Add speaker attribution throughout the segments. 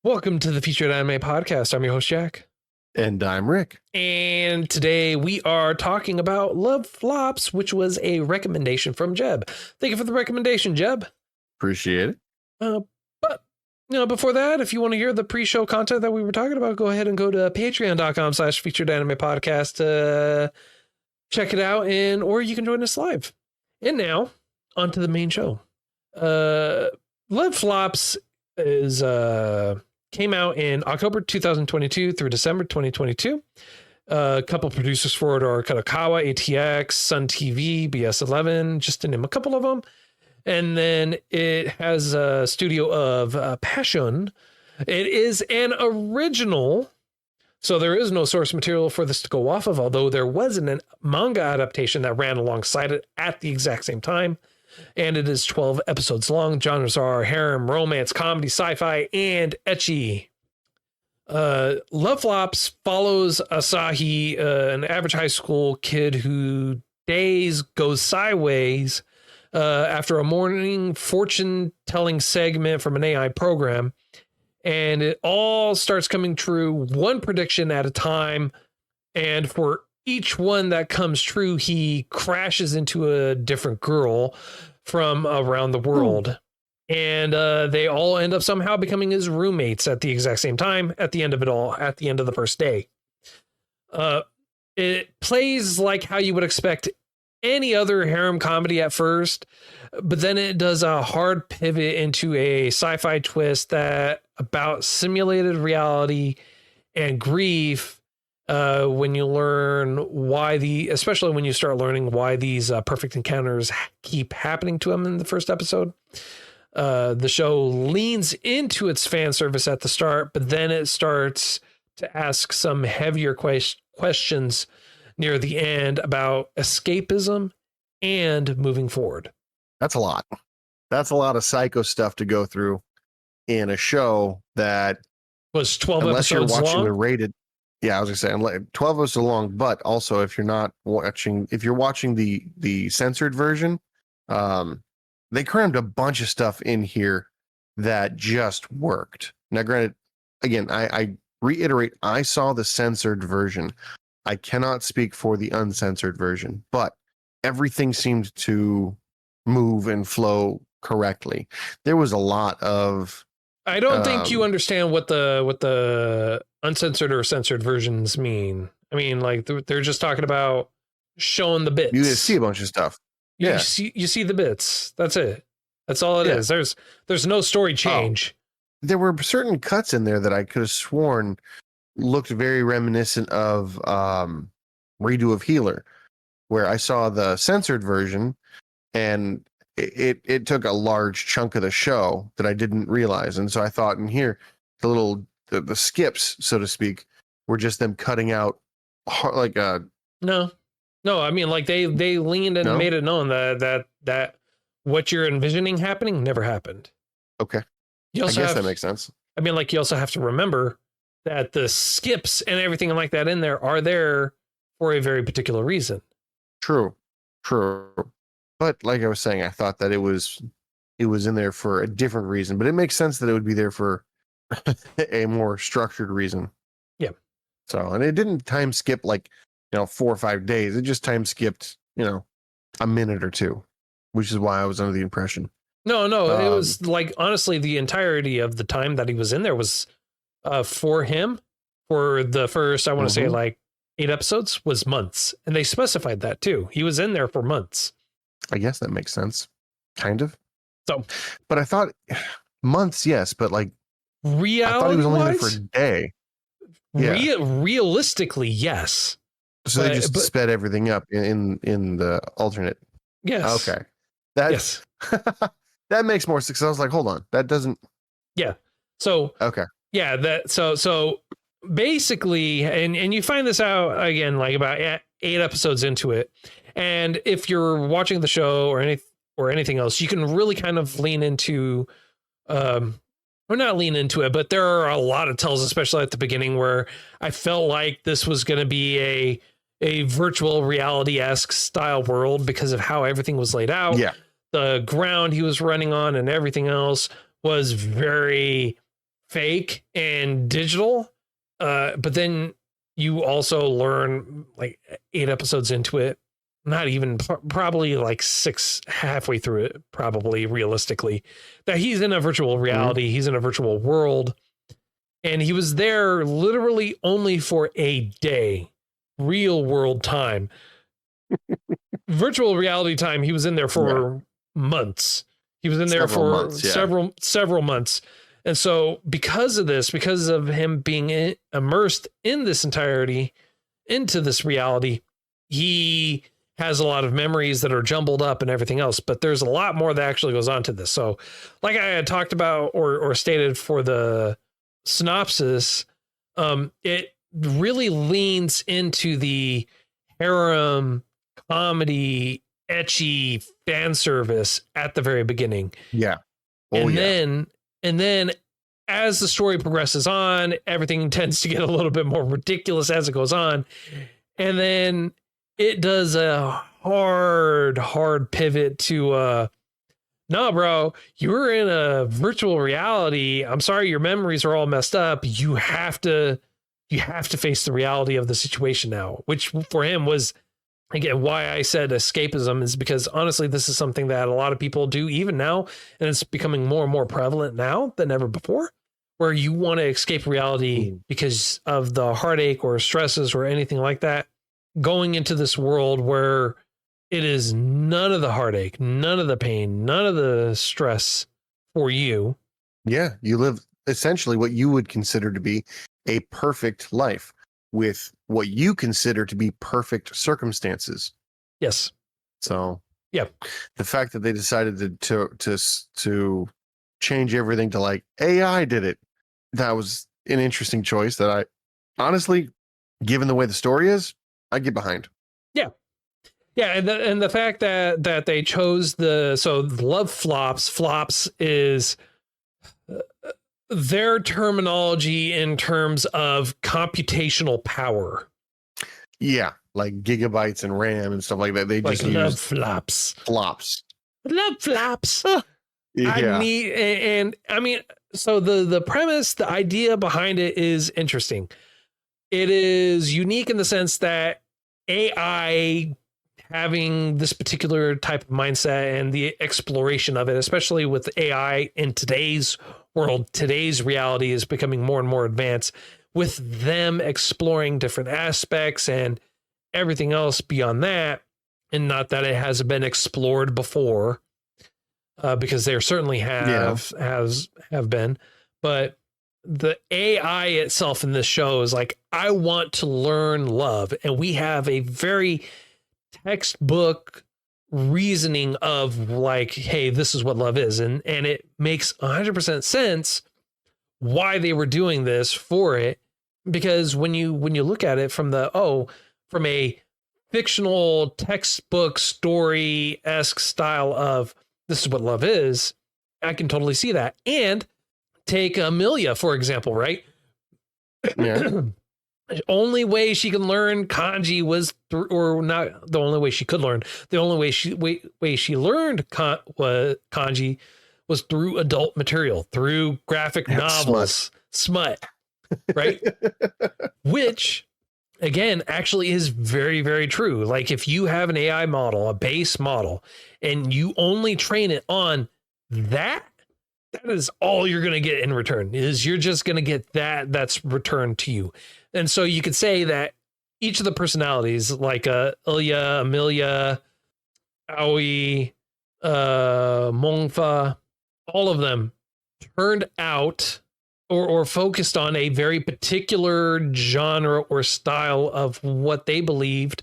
Speaker 1: Welcome to the Featured Anime Podcast. I'm your host, Jack.
Speaker 2: And I'm Rick.
Speaker 1: And today we are talking about Love Flops, which was a recommendation from Jeb. Thank you for the recommendation, Jeb.
Speaker 2: Appreciate it.
Speaker 1: But before that, if you want to hear the pre-show content that we were talking about, go ahead and go to patreon.com/featured anime podcast to check it out, or you can join us live. And now, on to the main show. Love Flops is came out in October 2022 through December 2022. A couple producers for it are Kadokawa, ATX, Sun TV, BS11, just to name a couple of them. And then it has a studio of Passion. It is an original, so there is no source material for this to go off of, although there was a manga adaptation that ran alongside it at the exact same time. And it is 12 episodes long. Genres are harem, romance, comedy, sci-fi, and ecchi. Love Flops follows Asahi, an average high school kid who days goes sideways after a morning fortune-telling segment from an AI program. And it all starts coming true, one prediction at a time. And for each one that comes true, he crashes into a different girl from around the world. And they all end up somehow becoming his roommates at the exact same time at the end of it all, at the end of the first day. It plays like how you would expect any other harem comedy at first, but then it does a hard pivot into a sci-fi twist that about simulated reality and grief. When you learn especially when you start learning why these perfect encounters keep happening to him in the first episode. The show leans into its fan service at the start, but then it starts to ask some heavier questions near the end about escapism and moving forward.
Speaker 2: That's a lot. That's a lot of psycho stuff to go through in a show that
Speaker 1: was 12
Speaker 2: unless
Speaker 1: episodes
Speaker 2: you're watching
Speaker 1: long.
Speaker 2: the rated. Yeah, I was gonna say 12 episodes long, but also if you're watching the censored version, they crammed a bunch of stuff in here that just worked. Now, granted, again, I reiterate, I saw the censored version. I cannot speak for the uncensored version, but everything seemed to move and flow correctly. There was a lot of.
Speaker 1: I don't think you understand what the uncensored or censored versions mean. I mean, like they're just talking about showing the bits.
Speaker 2: You see a bunch of stuff.
Speaker 1: Yeah, you see the bits. That's it. That's all it is. There's no story change.
Speaker 2: There were certain cuts in there that I could have sworn looked very reminiscent of Redo of Healer, where I saw the censored version and it took a large chunk of the show that I didn't realize. And so I thought in here, the skips, so to speak, were just them cutting out like a.
Speaker 1: No, I mean, like they leaned and made it known that what you're envisioning happening never happened.
Speaker 2: Okay. I guess that makes sense.
Speaker 1: I mean, like you also have to remember that the skips and everything like that in there are there for a very particular reason.
Speaker 2: True. But like I was saying, I thought that it was in there for a different reason, but it makes sense that it would be there for a more structured reason.
Speaker 1: Yeah.
Speaker 2: So, and it didn't time skip 4 or 5 days. It just time skipped, a minute or two, which is why I was under the impression.
Speaker 1: No, it was like, honestly, the entirety of the time that he was in there was for him for the first, I want to say 8 episodes was months. And they specified that too. He was in there for months.
Speaker 2: I guess that makes sense. Kind of.
Speaker 1: So,
Speaker 2: but I thought months, yes, but
Speaker 1: reality,
Speaker 2: I thought he was only there for a day.
Speaker 1: Yeah. Realistically, yes.
Speaker 2: So they just sped everything up in the alternate.
Speaker 1: Yes.
Speaker 2: Okay. Yes. That makes more sense. I was like, hold on, that doesn't.
Speaker 1: Yeah. So.
Speaker 2: Okay.
Speaker 1: Yeah. So basically, and you find this out again, like about 8 episodes into it. And if you're watching the show or anything else, you can really kind of lean into, or not lean into it, but there are a lot of tells, especially at the beginning, where I felt like this was going to be a virtual reality-esque style world because of how everything was laid out.
Speaker 2: Yeah.
Speaker 1: The ground he was running on and everything else was very fake and digital. But then you also learn like 8 episodes into it, not even probably like 6 halfway through it, probably realistically, that he's in a virtual reality. He's in a virtual world. And he was there literally only for a day, real world time. Virtual reality time, he was in there for months. He was in there for several months. And so because of this, because of him being immersed in this entirety, into this reality, he has a lot of memories that are jumbled up and everything else. But there's a lot more that actually goes on to this. So like I had talked about or stated for the synopsis, it really leans into the harem comedy, etchy fan service at the very beginning.
Speaker 2: Yeah.
Speaker 1: And then as the story progresses on, everything tends to get a little bit more ridiculous as it goes on. And then it does a hard pivot to, no, bro, you were in a virtual reality. I'm sorry, your memories are all messed up. You have to face the reality of the situation now, which for him was, again, why I said escapism is because honestly, this is something that a lot of people do even now. And it's becoming more and more prevalent now than ever before, where you want to escape reality because of the heartache or stresses or anything like that. Going into this world where it is none of the heartache, none of the pain, none of the stress for you.
Speaker 2: Yeah. You live essentially what you would consider to be a perfect life with what you consider to be perfect circumstances.
Speaker 1: Yes.
Speaker 2: So
Speaker 1: yeah,
Speaker 2: the fact that they decided to change everything to like AI did it, that was an interesting choice that I honestly, given the way the story is, I get behind.
Speaker 1: Yeah. Yeah, and the fact that they chose the Love Flops is their terminology in terms of computational power.
Speaker 2: Yeah, like gigabytes and RAM and stuff like that. They just
Speaker 1: Love
Speaker 2: use
Speaker 1: Flops.
Speaker 2: Love Flops.
Speaker 1: Yeah. I mean, so the premise, the idea behind it is interesting. It is unique in the sense that AI having this particular type of mindset and the exploration of it, especially with AI in today's world, today's reality is becoming more and more advanced, with them exploring different aspects and everything else beyond that. And not that it hasn't been explored before, because there certainly have been, but the AI itself in this show is like, I want to learn love. And we have a very textbook reasoning of like, hey, this is what love is. And it makes 100% sense why they were doing this for it. Because when you look at it from from a fictional textbook story-esque style of this is what love is, I can totally see that. And take Amelia, for example, right?
Speaker 2: Yeah.
Speaker 1: The only way she can learn kanji was through, or not the only way she could learn. The only way she learned kanji was through adult material, through graphic novels, smut, right? Which, again, actually is very, very true. Like if you have an AI model, a base model, and you only train it on that is all you're going to get in return. Is you're just going to get that's returned to you. And so you could say that each of the personalities, like Ilya, Amelia, Aoi, Mongfa, all of them turned out or focused on a very particular genre or style of what they believed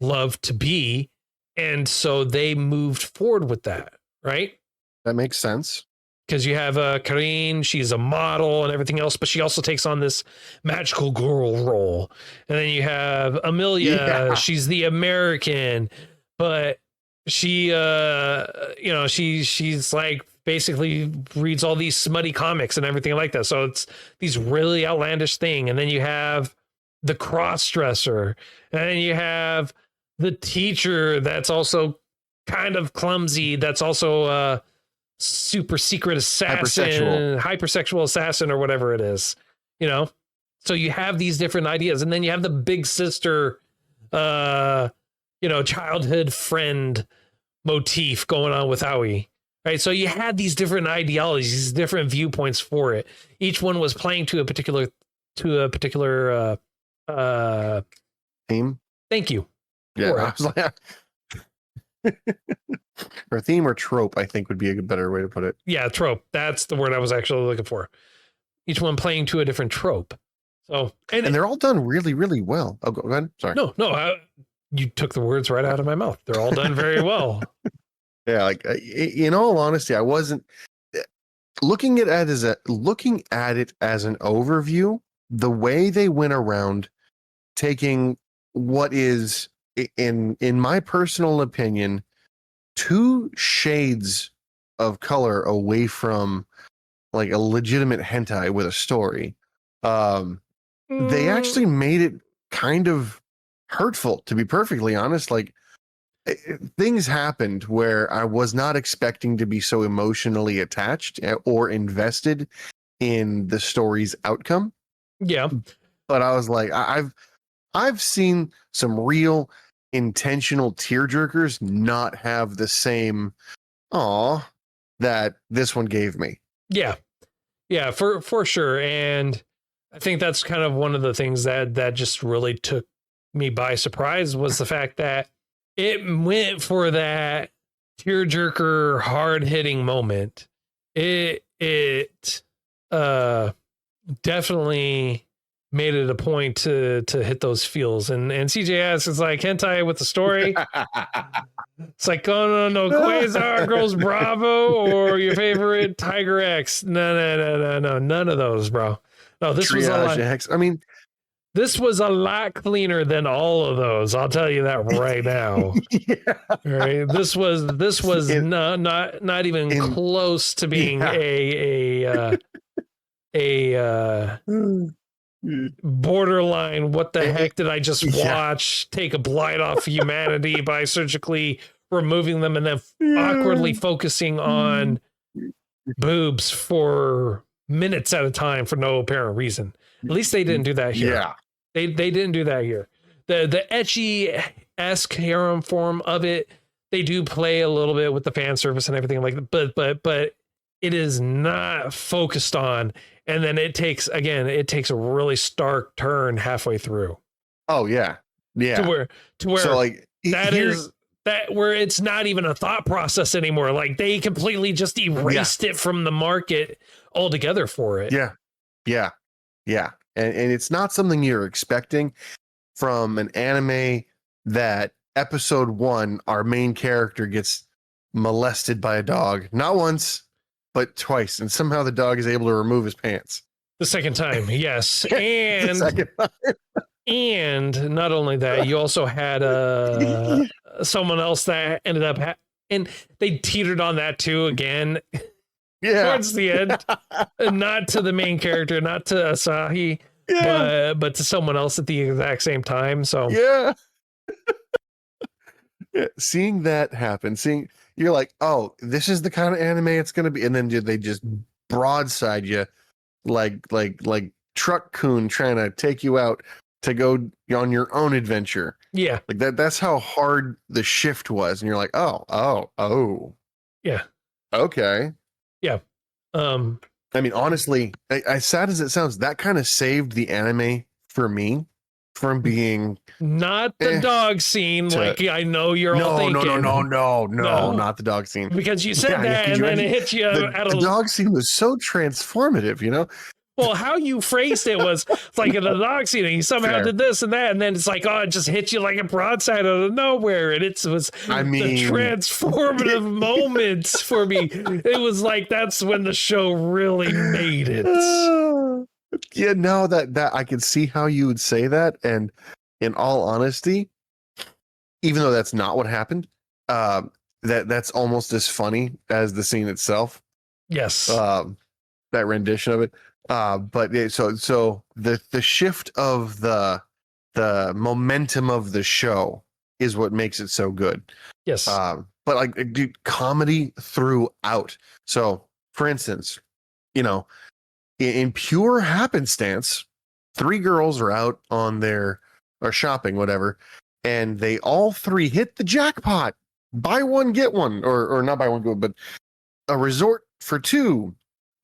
Speaker 1: love to be. And so they moved forward with that, right?
Speaker 2: That makes sense.
Speaker 1: Because you have Karine, she's a model and everything else, but she also takes on this magical girl role. And then you have Amelia, she's the American, but she, she's like basically reads all these smutty comics and everything like that. So it's these really outlandish thing. And then you have the cross-dresser, and then you have the teacher that's also kind of clumsy. That's also super secret assassin, hypersexual assassin, or whatever it is, you know? So you have these different ideas, and then you have the big sister, childhood friend motif going on with Aoi, right? So you had these different ideologies, these different viewpoints for it. Each one was playing to a particular
Speaker 2: theme.
Speaker 1: Thank you.
Speaker 2: Yeah, I was like, or theme or trope, I think would be a better way to put it.
Speaker 1: Yeah, trope. That's the word I was actually looking for. Each one playing to a different trope. So
Speaker 2: and they're all done really, really well. Oh, go ahead. Sorry.
Speaker 1: No, you took the words right out of my mouth. They're all done very well.
Speaker 2: Yeah, like in all honesty, I wasn't looking at it as an overview. The way they went around taking what is, in my personal opinion, 2 shades of color away from like a legitimate hentai with a story. They actually made it kind of hurtful, to be perfectly honest. Like things happened where I was not expecting to be so emotionally attached or invested in the story's outcome.
Speaker 1: Yeah.
Speaker 2: But I was like, I've seen some real intentional tearjerkers not have the same aw that this one gave me.
Speaker 1: Yeah. Yeah, for sure. And I think that's kind of one of the things that just really took me by surprise was the fact that it went for that tearjerker, hard-hitting moment. It definitely made it a point to hit those feels. And CJ asks, it's like hentai with the story. It's like, oh no, Quasar, Girls Bravo, or your favorite Tiger X. No, none of those, bro. No, this was a lot.
Speaker 2: X. I mean,
Speaker 1: this was a lot cleaner than all of those. I'll tell you that right now.
Speaker 2: Yeah.
Speaker 1: Right? This was not even close to being a borderline. What the heck did I just watch? Take a blight off humanity by surgically removing them and then awkwardly focusing on boobs for minutes at a time for no apparent reason. At least they didn't do that here.
Speaker 2: Yeah.
Speaker 1: They didn't do that here. The ecchi-esque harem form of it, they do play a little bit with the fan service and everything like that, but it is not focused on. And then it takes a really stark turn halfway through.
Speaker 2: Oh yeah. Yeah.
Speaker 1: To where
Speaker 2: so like
Speaker 1: where it's not even a thought process anymore. Like they completely just erased it from the market altogether for it.
Speaker 2: Yeah. Yeah. Yeah. And it's not something you're expecting from an anime that episode 1, our main character gets molested by a dog, not once, but twice. And somehow the dog is able to remove his pants.
Speaker 1: The second time. Yes. And, and not only that, you also had someone else that ended up, and they teetered on that too again.
Speaker 2: Yeah.
Speaker 1: Towards the end, not to the main character, not to Asahi, but to someone else at the exact same time. So
Speaker 2: yeah, seeing that happen, you're like, oh, this is the kind of anime it's gonna be, and then they just broadside you like Truck Coon trying to take you out to go on your own adventure.
Speaker 1: Yeah,
Speaker 2: like that. That's how hard the shift was, and you're like, oh,
Speaker 1: yeah,
Speaker 2: okay.
Speaker 1: Yeah.
Speaker 2: I mean, honestly, as sad as it sounds, that kind of saved the anime for me from being
Speaker 1: not the dog scene. Like I know you're all thinking.
Speaker 2: No, not the dog scene.
Speaker 1: Because you said that, and then it hit you
Speaker 2: the dog scene was so transformative, you know.
Speaker 1: Well, how you phrased it was like in the dog scene, and you somehow did this and that, and then it's like, oh, it just hit you like a broadside out of nowhere, and the transformative moments for me. It was like that's when the show really made it.
Speaker 2: Yeah, no, that I could see how you would say that, and in all honesty, even though that's not what happened, that's almost as funny as the scene itself.
Speaker 1: Yes,
Speaker 2: that rendition of it. But so the shift of the momentum of the show is what makes it so good.
Speaker 1: Yes.
Speaker 2: but like, dude, comedy throughout. So, for instance, you know, in pure happenstance, three girls are out on their or shopping, whatever, and they all three hit the jackpot. Buy one, get one, or not buy one, get one, but a resort for two,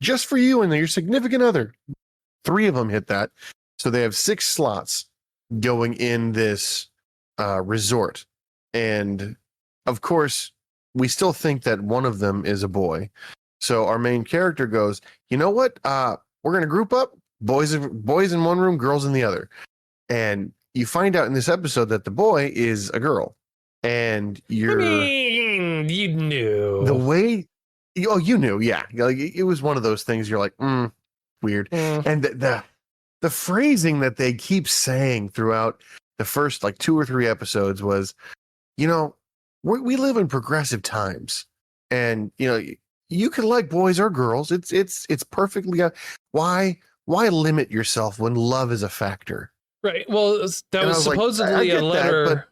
Speaker 2: just for you and your significant other. Three of them hit that. So they have 6 slots going in this resort. And of course, we still think that one of them is a boy. So our main character goes, you know what? We're going to group up, boys in one room, girls in the other. And you find out in this episode that the boy is a girl. And you
Speaker 1: knew.
Speaker 2: The way, you knew, yeah. Like, it was one of those things you're like, weird. And the phrasing that they keep saying throughout the first like 2 or 3 episodes was, you know, we live in progressive times, and you know, you can like boys or girls. It's perfectly. Why limit yourself when love is a factor?
Speaker 1: Right. Well, that was supposedly a letter.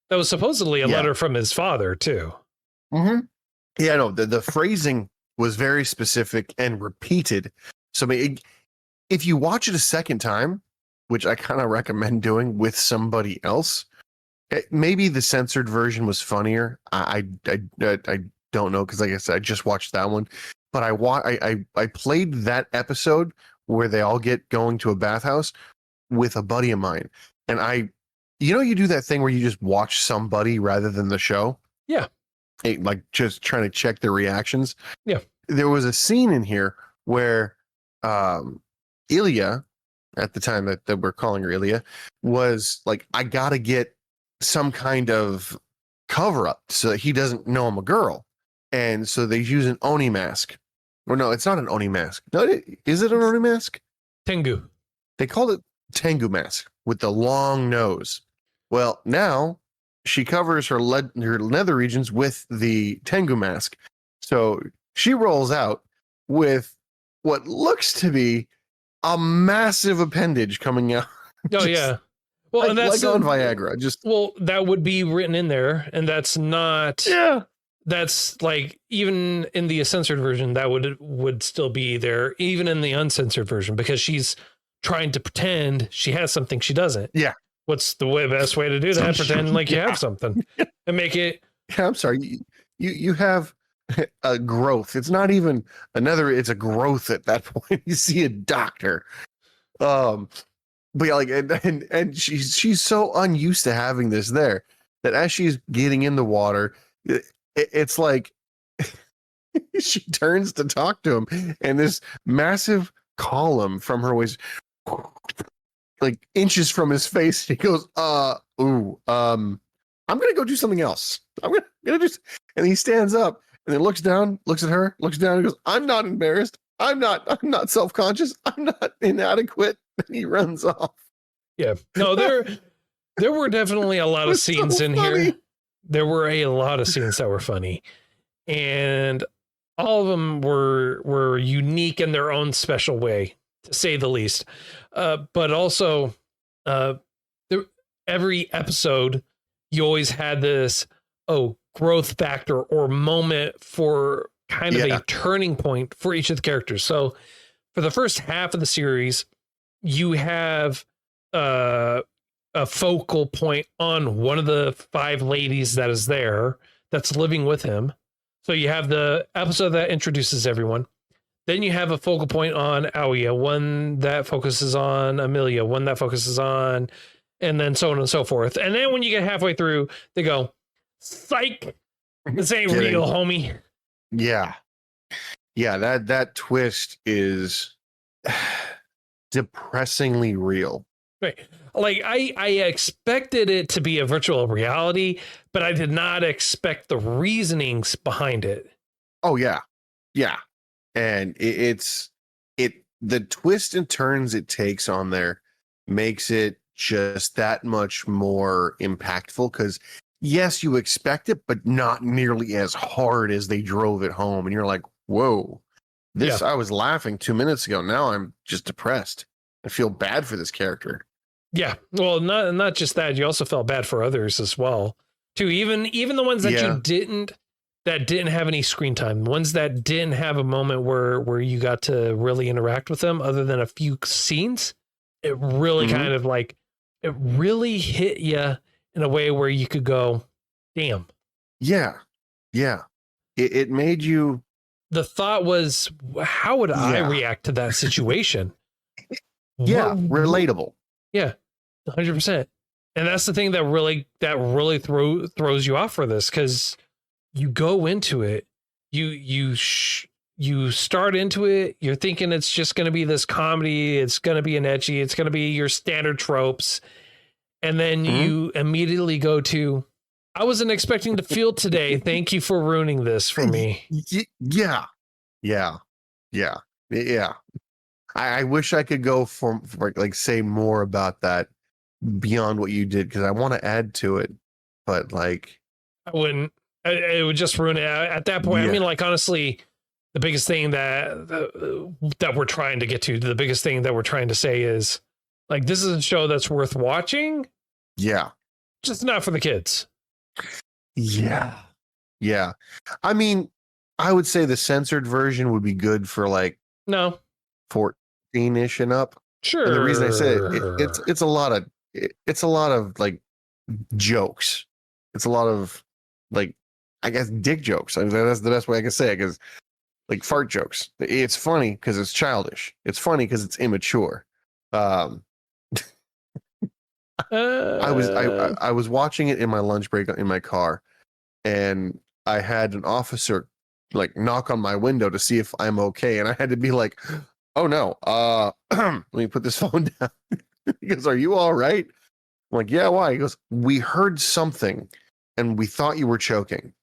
Speaker 1: That was supposedly a letter from his father too.
Speaker 2: Mm-hmm. Yeah, no. The phrasing was very specific and repeated. So, I mean, if you watch it a second time, which I kind of recommend doing with somebody else, maybe the censored version was funnier. I don't know, because like I said, I just watched that one, but I played that episode where they all get going to a bathhouse with a buddy of mine, and you do that thing where you just watch somebody rather than the show.
Speaker 1: Yeah,
Speaker 2: like just trying to check their reactions.
Speaker 1: Yeah,
Speaker 2: there was a scene in here where Ilya, at the time that we're calling her Ilya, was like, I gotta get some kind of cover up so that he doesn't know I'm a girl. And so they use an Oni mask. Or no, it's not an Oni mask. No, is it an Oni mask?
Speaker 1: Tengu.
Speaker 2: They called it Tengu mask with the long nose. Well, now she covers her nether regions with the Tengu mask. So she rolls out with what looks to be a massive appendage coming out.
Speaker 1: Oh, yeah. Well, and that's
Speaker 2: like on Viagra.
Speaker 1: That would be written in there, and that's not.
Speaker 2: Yeah.
Speaker 1: That's like, even in the censored version, that would still be there, even in the uncensored version, because she's trying to pretend she has something she doesn't.
Speaker 2: Yeah.
Speaker 1: What's the best way to do that? Pretend like you have something and make it.
Speaker 2: Yeah, I'm sorry. You have a growth. It's not even it's a growth at that point. You see a doctor. But yeah, like, and she's so unused to having this there that as she's getting in the water, it's like she turns to talk to him, and this massive column from her waist, like inches from his face, he goes, I'm gonna go do something else. I'm gonna do, and he stands up and then looks down, looks at her, looks down, and goes, I'm not embarrassed. I'm not self-conscious. I'm not inadequate. And he runs off.
Speaker 1: Yeah. No, there were definitely a lot of scenes so in here. There were a lot of scenes that were funny, and all of them were unique in their own special way, to say the least. But also, every episode, you always had this growth factor or moment for kind of a turning point for each of the characters. So for the first half of the series, you have a focal point on one of the 5 ladies that is there that's living with him. So you have the episode that introduces everyone. Then you have a focal point on Aoya, one that focuses on Amelia, one that focuses on, and then so on and so forth. And then when you get halfway through, they go, psych, this ain't real, homie.
Speaker 2: Yeah. Yeah, that twist is depressingly real.
Speaker 1: Right. Like, I expected it to be a virtual reality, but I did not expect the reasonings behind it.
Speaker 2: Oh, yeah. Yeah. And the twist and turns it takes on there makes it just that much more impactful, because yes, you expect it, but not nearly as hard as they drove it home. And you're like, whoa, I was laughing 2 minutes ago. Now I'm just depressed. I feel bad for this character.
Speaker 1: Yeah. Well, not just that. You also felt bad for others as well, too. Even the ones that you didn't that didn't have any screen time, ones that didn't have a moment where you got to really interact with them other than a few scenes, it really kind of like, it really hit you in a way where you could go, damn.
Speaker 2: Yeah. Yeah. It made you.
Speaker 1: The thought was, how would I react to that situation?
Speaker 2: Yeah. Relatable.
Speaker 1: Yeah. 100%. And that's the thing that really throws you off for this, because you go into it, you start into it, you're thinking it's just going to be this comedy, it's going to be an edgy, it's going to be your standard tropes, and then you immediately go to, I wasn't expecting to feel today. Thank you for ruining this for me.
Speaker 2: Yeah. I wish I could go for like say more about that beyond what you did, because I want to add to it, but like
Speaker 1: I wouldn't. It would just ruin it at that point. I mean, like, honestly, the biggest thing that we're trying to get to, the biggest thing that we're trying to say is, like, this is a show that's worth watching.
Speaker 2: Yeah.
Speaker 1: Just not for the kids.
Speaker 2: Yeah. Yeah. I mean, I would say the censored version would be good for like 14-ish and up.
Speaker 1: Sure.
Speaker 2: And the reason I say it's a lot of like jokes. It's a lot of like, I guess, dick jokes. I mean, that's the best way I can say it, because like fart jokes. It's funny because it's childish. It's funny because it's immature. I was watching it in my lunch break in my car, and I had an officer like knock on my window to see if I'm okay, and I had to be like, "Oh no, let me put this phone down." He goes, "Are you all right?" I'm like, "Yeah, why?" He goes, "We heard something, and we thought you were choking."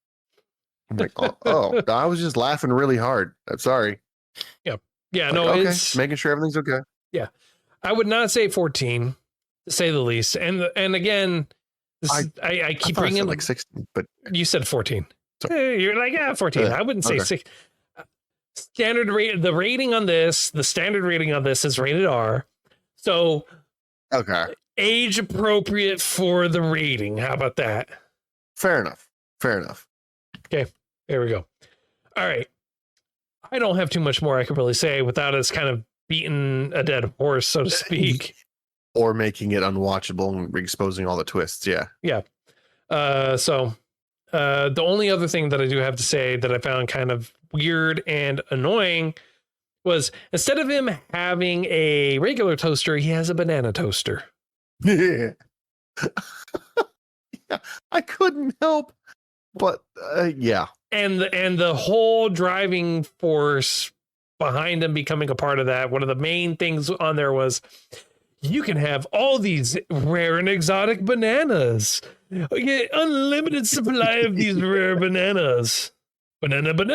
Speaker 2: I'm like, oh, I was just laughing really hard. I'm sorry.
Speaker 1: Yeah. Yeah.
Speaker 2: Like,
Speaker 1: no,
Speaker 2: okay.
Speaker 1: it's
Speaker 2: Making sure everything's okay.
Speaker 1: Yeah. I would not say 14, to say the least. And again, I keep bringing
Speaker 2: like 16, but
Speaker 1: you said 14. You're like, 14. I wouldn't say 6. Standard rate. The rating on this, the standard rating on this is rated R. So, age appropriate for the rating. How about that?
Speaker 2: Fair enough.
Speaker 1: Okay. There we go. All right. I don't have too much more I could really say without us kind of beating a dead horse, so to speak.
Speaker 2: Or making it unwatchable and exposing all the twists. Yeah.
Speaker 1: Yeah. So the only other thing that I do have to say that I found kind of weird and annoying was, instead of him having a regular toaster, he has a banana toaster.
Speaker 2: Yeah. I couldn't help but yeah.
Speaker 1: And the whole driving force behind him becoming a part of that, one of the main things on there was, you can have all these rare and exotic bananas. You get unlimited supply of these rare bananas. Bananas.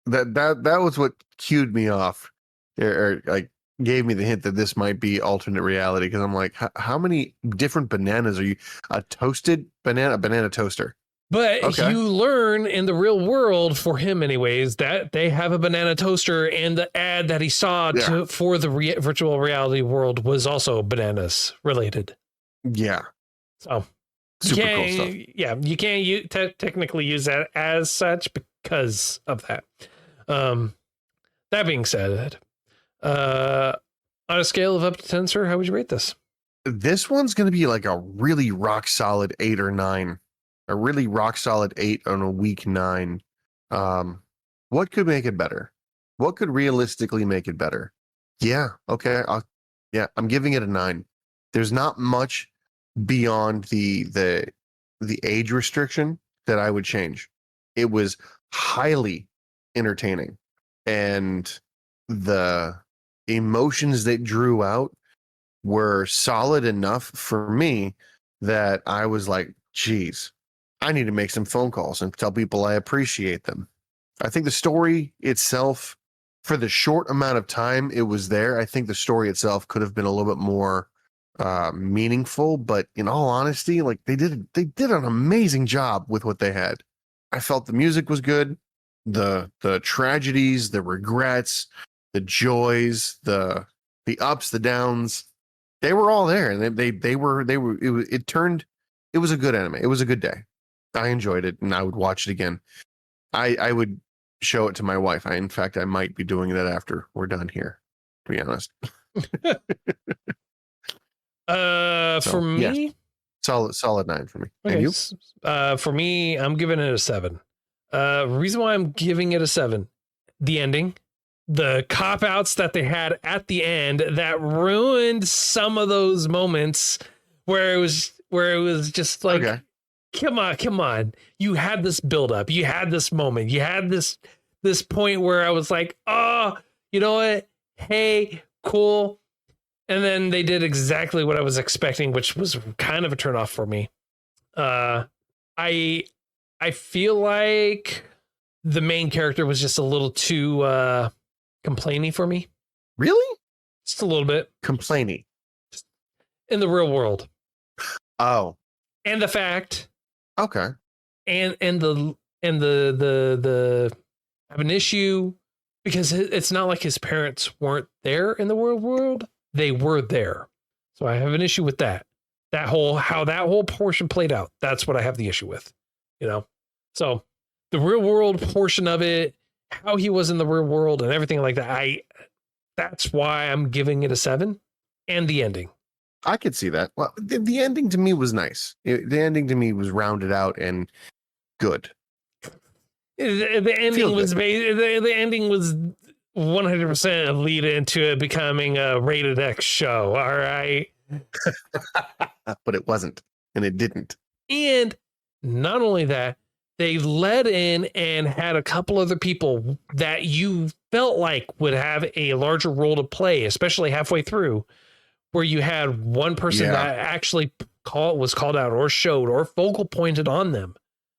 Speaker 2: That was what cued me off, or like gave me the hint that this might be alternate reality, because I'm like, how many different bananas are you? A toasted banana toaster.
Speaker 1: But you learn in the real world, for him anyways, that they have a banana toaster, and the ad that he saw for the virtual reality world was also bananas related. Yeah. So
Speaker 2: super cool stuff.
Speaker 1: Yeah, you can't technically use that as such because of that. That being said, on a scale of up to 10, sir, how would you rate this?
Speaker 2: This one's going to be like a really rock solid 8 or 9. A really rock solid 8 on a weak 9. What could make it better? What could realistically make it better? Yeah. Okay. I'm giving it a 9. There's not much beyond the age restriction that I would change. It was highly entertaining, and the emotions that drew out were solid enough for me that I was like, geez, I need to make some phone calls and tell people I appreciate them. I think the story itself, for the short amount of time it was there, I think the story itself could have been a little bit more meaningful. But in all honesty, like they did an amazing job with what they had. I felt the music was good, the tragedies, the regrets, the joys, the ups, the downs, they were all there, and it was a good anime. It was a good day. I enjoyed it, and I would watch it again. I would show it to my wife. In fact, I might be doing that after we're done here, to be honest.
Speaker 1: For me,
Speaker 2: yeah, solid 9 for me.
Speaker 1: okay,
Speaker 2: And you?
Speaker 1: for me, I'm giving it a 7. Reason why I'm giving it a 7, the ending, the cop outs that they had at the end that ruined some of those moments where it was just like,
Speaker 2: Okay.
Speaker 1: come on. You had this build up. You had this moment. You had this point where I was like, oh, you know what? Hey, cool. And then they did exactly what I was expecting, which was kind of a turnoff for me. I feel like the main character was just a little too complaining for me.
Speaker 2: Really?
Speaker 1: Just a little bit.
Speaker 2: Complaining.
Speaker 1: In the real world.
Speaker 2: Oh.
Speaker 1: And the fact.
Speaker 2: Okay.
Speaker 1: And the have an issue because it's not like his parents weren't there in the real world. They were there. So I have an issue with that. How that whole portion played out. That's what I have the issue with, you know? So the real world portion of it, how he was in the real world and everything like that. That's why I'm giving it a 7, and the ending.
Speaker 2: I could see that. Well, the ending to me was nice. The ending to me was rounded out and good.
Speaker 1: The ending was the ending was 100% a lead into it becoming a rated X show. All right.
Speaker 2: But it wasn't, and it didn't.
Speaker 1: And not only that, they led in and had a couple other people that you felt like would have a larger role to play, especially halfway through, where you had one person that actually was called out or showed or focal pointed on them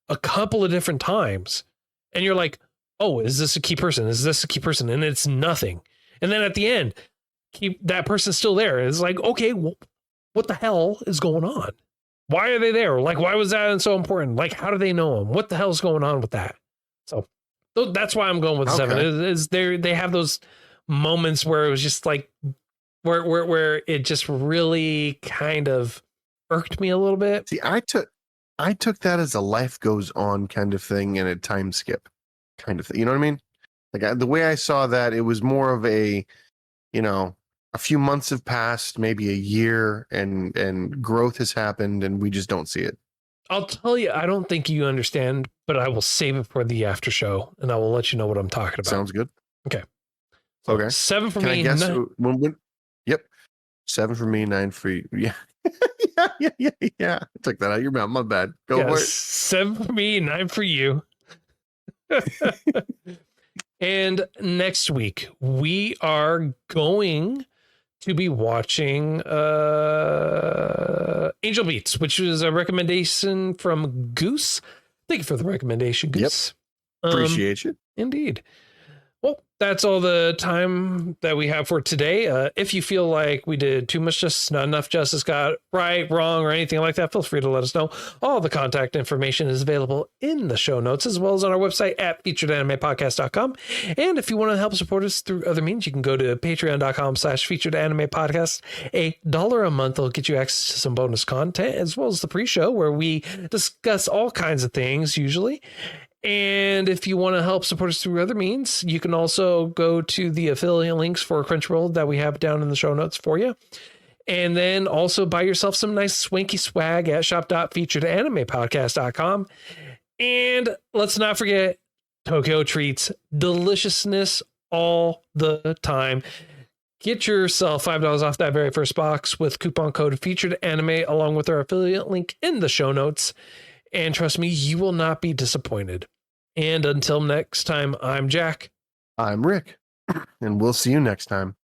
Speaker 1: a couple of different times. And you're like, oh, is this a key person? Is this a key person? And it's nothing. And then at the end, that person's still there. It's like, okay, what the hell is going on? Why are they there? Like, why was that so important? Like, how do they know him? What the hell is going on with that? So that's why I'm going with 7. Is they have those moments where it was just like, where it just really kind of irked me a little bit.
Speaker 2: See, I took that as a life goes on kind of thing and a time skip kind of thing. You know what I mean? Like the way I saw that, it was more of a, a few months have passed, maybe a year, and growth has happened, and we just don't see it.
Speaker 1: I'll tell you, I don't think you understand, but I will save it for the after show, and I will let you know what I'm talking about.
Speaker 2: Sounds good.
Speaker 1: Okay.
Speaker 2: So okay.
Speaker 1: 7 for
Speaker 2: Can
Speaker 1: me.
Speaker 2: I guess yep. 7 for me, 9 for you. Yeah. yeah. I took that out of your mouth. My bad. Go for it.
Speaker 1: 7 for me, 9 for you. And next week we are going to be watching Angel Beats, which is a recommendation from Goose. Thank you for the recommendation, Goose.
Speaker 2: Yep. Appreciate it.
Speaker 1: Indeed. Well, that's all the time that we have for today. If you feel like we did too much justice, not enough justice, got right, wrong, or anything like that, feel free to let us know. All the contact information is available in the show notes, as well as on our website at featuredanimepodcast.com. And if you want to help support us through other means, you can go to patreon.com/featuredanimepodcast. $1 a month will get you access to some bonus content, as well as the pre-show where we discuss all kinds of things usually. And if you want to help support us through other means, you can also go to the affiliate links for Crunchyroll that we have down in the show notes for you. And then also buy yourself some nice swanky swag at shop.featuredanimepodcast.com. And let's not forget Tokyo Treats, deliciousness all the time. Get yourself $5 off that very first box with coupon code FEATUREDANIME along with our affiliate link in the show notes. And trust me, you will not be disappointed. And until next time, I'm Jack.
Speaker 2: I'm Rick. And we'll see you next time.